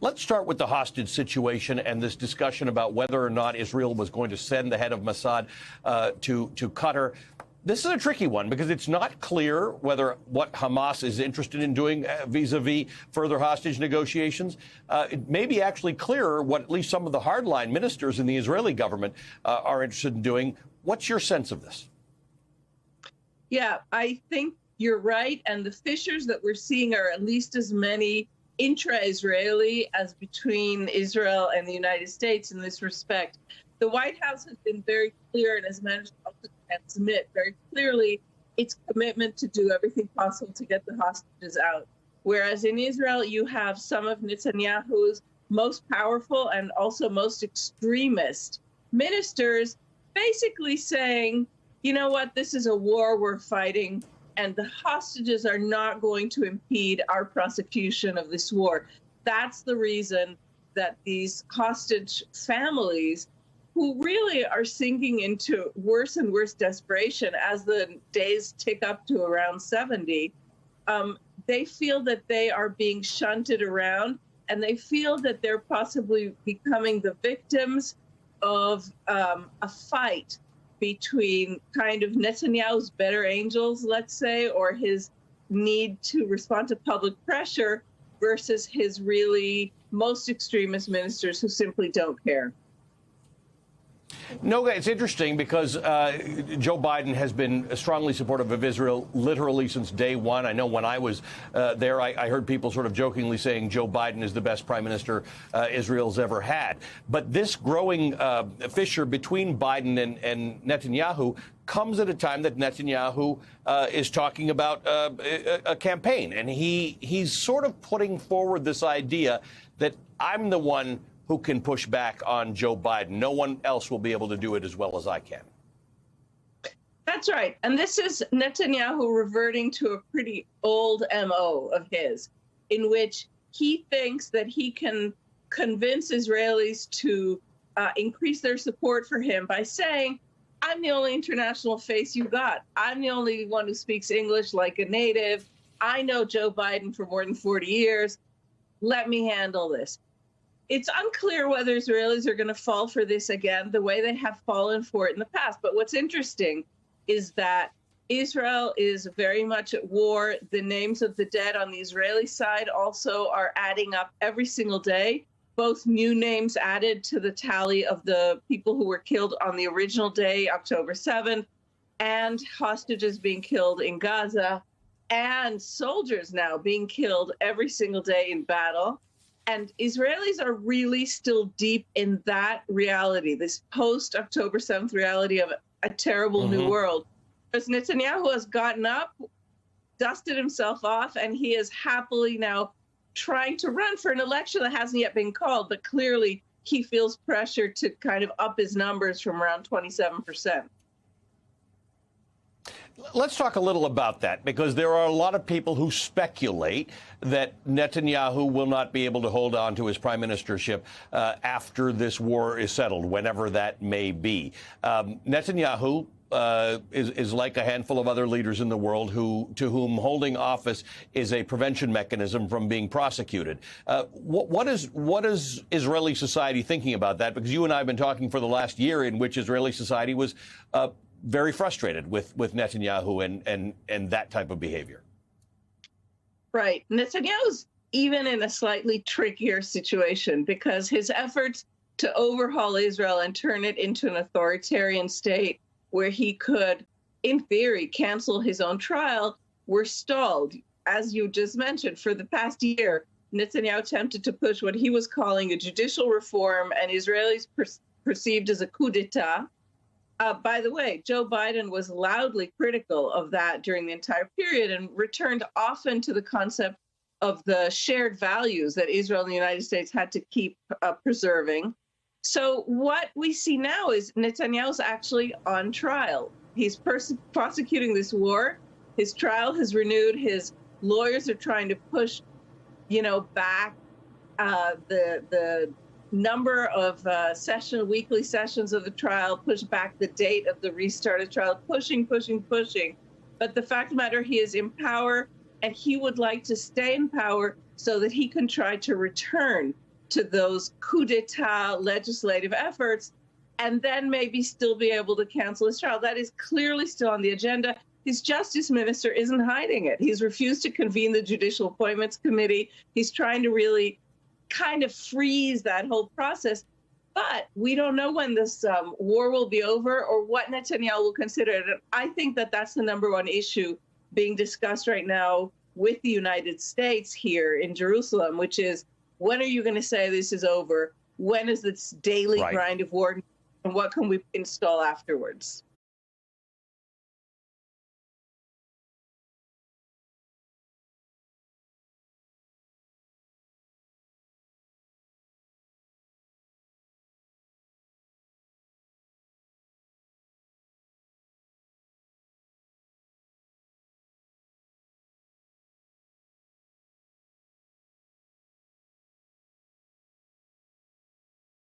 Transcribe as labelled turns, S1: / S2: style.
S1: Let's start with the hostage situation and this discussion about whether or not Israel was going to send the head of Mossad to Qatar. This is a tricky one because it's not clear whether what Hamas is interested in doing vis-a-vis further hostage negotiations. It may be actually clearer what at least some of the hardline ministers in the Israeli government are interested in doing. What's your sense of this?
S2: Yeah, I think you're right. And the fissures that we're seeing are at least as many intra-Israeli as between Israel and the United States in this respect. The White House has been very clear and has managed to also transmit very clearly its commitment to do everything possible to get the hostages out. Whereas in Israel, you have some of Netanyahu's most powerful and also most extremist ministers basically saying, you know what, this is a war we're fighting, and the hostages are not going to impede our prosecution of this war. That's the reason that these hostage families, who really are sinking into worse and worse desperation as the days tick up to around 70, they feel that they are being shunted around, and they feel that they're possibly becoming the victims of a fight between kind of Netanyahu's better angels, let's say, or his need to respond to public pressure versus his really most extremist ministers who simply don't care.
S1: Noga, it's interesting because Joe Biden has been strongly supportive of Israel literally since day one. I know when I was there, I heard people sort of jokingly saying Joe Biden is the best prime minister Israel's ever had. But this growing fissure between Biden and Netanyahu comes at a time that Netanyahu is talking about a campaign. And he's sort of putting forward this idea that I'm the one who can push back on Joe Biden. No one else will be able to do it as well as I can.
S2: That's right. And this is Netanyahu reverting to a pretty old MO of his, in which he thinks that he can convince Israelis to increase their support for him by saying, I'm the only international face you got. I'm the only one who speaks English like a native. I know Joe Biden for more than 40 years. Let me handle this. It's unclear whether Israelis are going to fall for this again, the way they have fallen for it in the past. But what's interesting is that Israel is very much at war. The names of the dead on the Israeli side also are adding up every single day, both new names added to the tally of the people who were killed on the original day, October 7th, and hostages being killed in Gaza, and soldiers now being killed every single day in battle. And Israelis are really still deep in that reality, this post-October 7th reality of a terrible new world. Because Netanyahu has gotten up, dusted himself off, and he is happily now trying to run for an election that hasn't yet been called. But clearly, he feels pressure to kind of up his numbers from around 27%.
S1: Let's talk a little about that, because there are a lot of people who speculate that Netanyahu will not be able to hold on to his prime ministership after this war is settled, whenever that may be. Netanyahu is like a handful of other leaders in the world to whom holding office is a prevention mechanism from being prosecuted. What is Israeli society thinking about that? Because you and I have been talking for the last year in which Israeli society was very frustrated with Netanyahu and that type of behavior.
S2: Right. Netanyahu's even in a slightly trickier situation because his efforts to overhaul Israel and turn it into an authoritarian state where he could, in theory, cancel his own trial were stalled. As you just mentioned, for the past year, Netanyahu attempted to push what he was calling a judicial reform and Israelis perceived as a coup d'etat. By the way, Joe Biden was loudly critical of that during the entire period and returned often to the concept of the shared values that Israel and the United States had to keep preserving. So what we see now is Netanyahu's actually on trial. He's prosecuting this war. His trial has renewed. His lawyers are trying to push, back the number of weekly sessions of the trial, push back the date of the restarted trial, pushing. But the fact of the matter, he is in power, and he would like to stay in power so that he can try to return to those coup d'etat legislative efforts, and then maybe still be able to cancel his trial. That is clearly still on the agenda. His justice minister isn't hiding it. He's refused to convene the Judicial Appointments Committee. He's trying to really kind of freeze that whole process. But we don't know when this war will be over or what Netanyahu will consider it. And I think that that's the number one issue being discussed right now with the United States here in Jerusalem, which is, when are you going to say this is over? When is this daily grind of war? And what can we install afterwards?